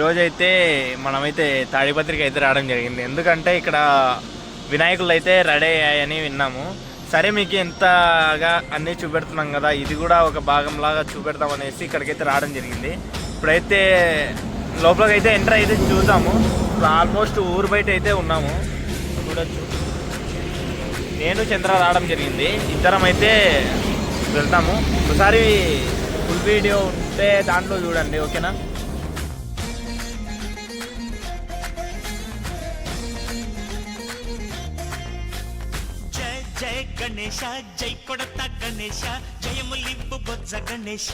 రోజైతే మనమైతే తాడిపత్రికి అయితే రావడం జరిగింది. ఎందుకంటే ఇక్కడ వినాయకులు అయితే రెడీ అయ్యాయని విన్నాము. సరే మీకు ఎంతగా అన్నీ చూపెడుతున్నాం కదా, ఇది కూడా ఒక భాగంలాగా చూపెడతాం అనేసి ఇక్కడికైతే రావడం జరిగింది. ఇప్పుడైతే లోపలికి అయితే ఎంటర్ అయితే చూద్దాము. ఇప్పుడు ఆల్మోస్ట్ ఊరు బయట అయితే ఉన్నాము, చూడొచ్చు. నేను చంద్ర రావడం జరిగింది, ఇద్దరం అయితే వెళ్తాము. ఒకసారి ఫుల్ వీడియో ఉంటే దాంట్లో చూడండి, ఓకేనా? జయ గణేశ, జై కొడత గణేశ, జయములింపు బొజ్జ గణేశ.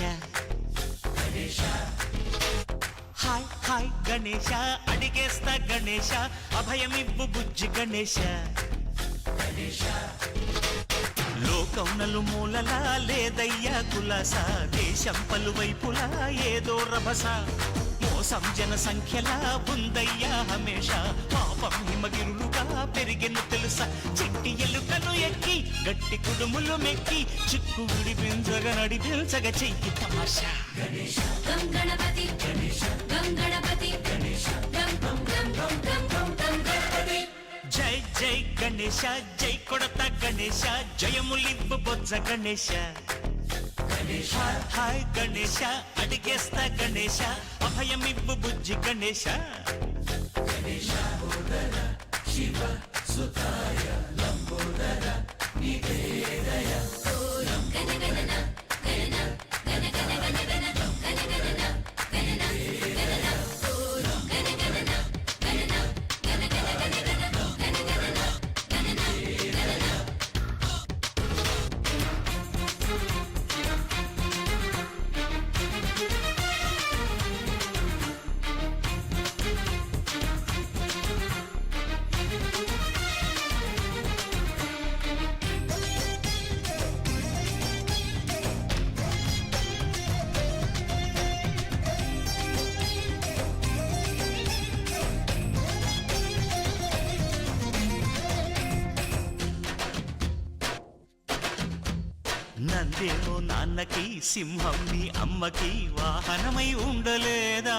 హాయ్ హాయ్ గణేశ, అడిగేస్తా గణేశ, అభయమివ్వు బుజ్జి గణేశ. లోకం నలుమూలలా లేదయ్యా కులాస, దేశం పలువైపులా ఏదో రభస. మోసం జన సంఖ్యలా ఉందయ్యా హమేష, పాపం హిమగిరులుగా పెరిగెను తెలుసా. చిట్టి ఎలుకను ఎక్కి గట్టి కుడుములు మెక్కి, చిక్కు విడిపించగ నడిపించగ చెయ్యి తమాషా. గం గణపతి గం గణపతి గం గం గం గం గం గం గం గణపతి. జై జై గణేశ, జై కొడత గణేశ, జయములింపు బొజ్జ గణేశ. హాయ్ గణేశ, అడిగేస్తా గణేశ, అభయమివ్వు బుజ్జి గణేశ. శివ సుతాయ లంబోదర నీకే దయ. నందేమో నాన్నకి, సింహం నీ అమ్మకి వాహనమై ఉండలేదా?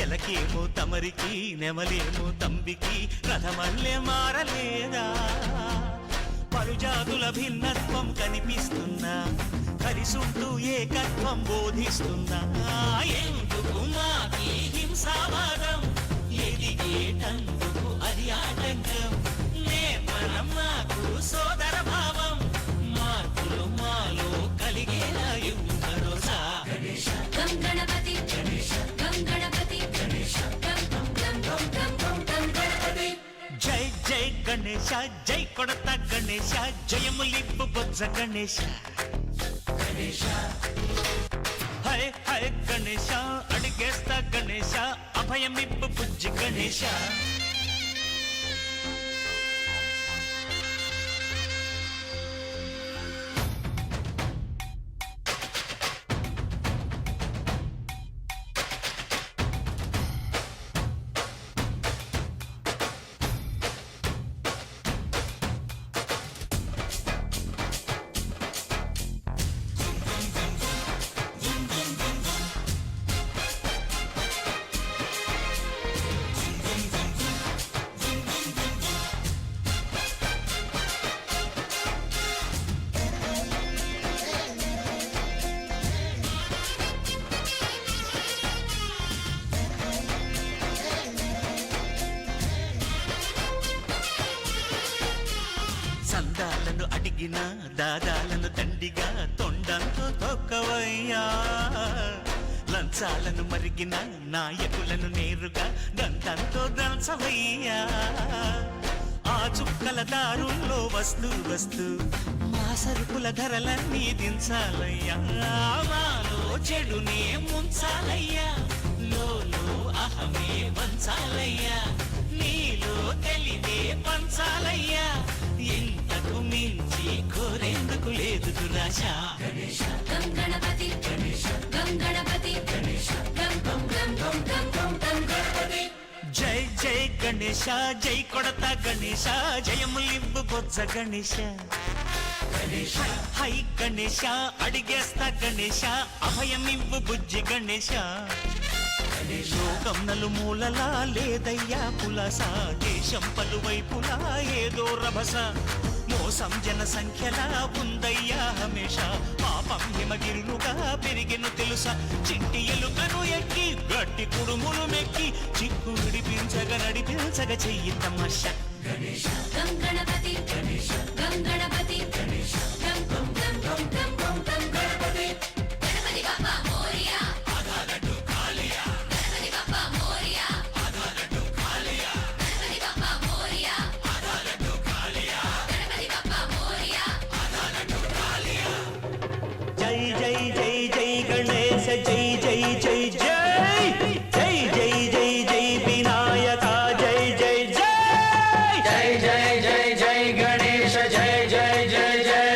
ఎలకేమో తమరికి, నెమలేమో తంబికి రథమల్లే మారలేదా? పలుజాతుల భిన్నత్వం కనిపిస్తున్నా, కలిసుంటూ ఏకత్వం బోధిస్తున్నా. ఎందుకు మాకి హింసావాదం, ఎదిగేటందుకు అది ఆటంకం. నేపనం మాకు సోదర భావం, మార్పులు మాలో కలిగేలా ఇవ్వు భరోసా. గం గణపతి గం గణపతి గం గం గం గం గం గం గం గణపతి. జై జై గణేశ, జై కొడత గణేశ, జయములింపు బొజ్జ గణేశ. హై హై గణేశ, అడిగేస్తా గణేశ, అభయమిప్పు బుజ్జి గణేశ. సందాలను అడిగిన దాదాలను దండిగా తొండంతో తొక్కవయ్యా. లంచాలను మరిగిన నాయకులను నేరుగా దంతంతో దంచవయ్యా. ఆ చుక్కల దారుల్లో వస్తూ వస్తూ మా సరుకుల ధరలన్నీ దించాలయ్యా. మాలో చెడునే ముంచాలయ్యా, లోలో అహమే వంచాలయ్యా. నీలో తెలివే పంచాలయ్యా, ఇంతకు మించి కోరేందుకు లేదు దురాశ. గం గణపతి గం గణపతి గం గం గం గం గం గం గం గణపతి. జై జై గణేశ, జై కొడత గణేశ, జయములింపు బొజ్జ గణేశ. హై గణేశ, అడిగేస్తా గణేశ, అభయమివ్వు బుజ్జి గణేశ. లోకం నలుమూలలా లేదయ్యా పులస, దేశం పలువైపులా ఏదో రభస, మోసం జన సంఖ్యలా ఉందయ్యా హమేష, పాపం హిమగిరులుగా పెరిగెను తెలుసా, చిట్టి ఎలుకను ఎక్కి గట్టి కుడుములు మెక్కి, చిక్కు నడిపించగ చెయ్యి తమాష. గం గణపతి గం గణపతి గం గం గం గం గం గం గం గణపతి గణపతి బప్పా మోరియా ఆధారటు కాలియా గణపతి బప్పా మోరియా ఆధారటు కాలియా గణపతి బప్పా మోరియా ఆధారటు కాలియా గణపతి బప్పా మోరియా ఆధారటు కాలియా. జై జై జై జై గణేశ జై జై జై జై జై జై జై జై వినాయక జై జై జై జై జై జై జై గణేశ జై జై జై జై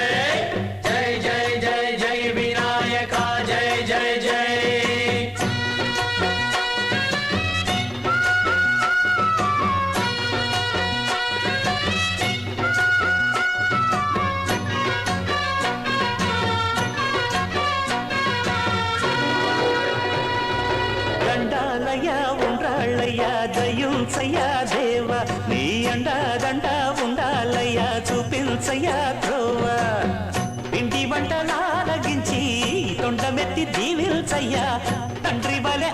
జై జై జై జై వినాయక జై జై జై. దండాలయ్యా ఉండ్రాళ్ళయ్యా దయుంచయ్యా దేవ, నీ అండాదండ ఉండాలయ్యా చూపించయ్యా ధ్రువ, పిండి వంటలారగించి తొండమెత్తి దీవిల్చయ్యా తండ్రి వలె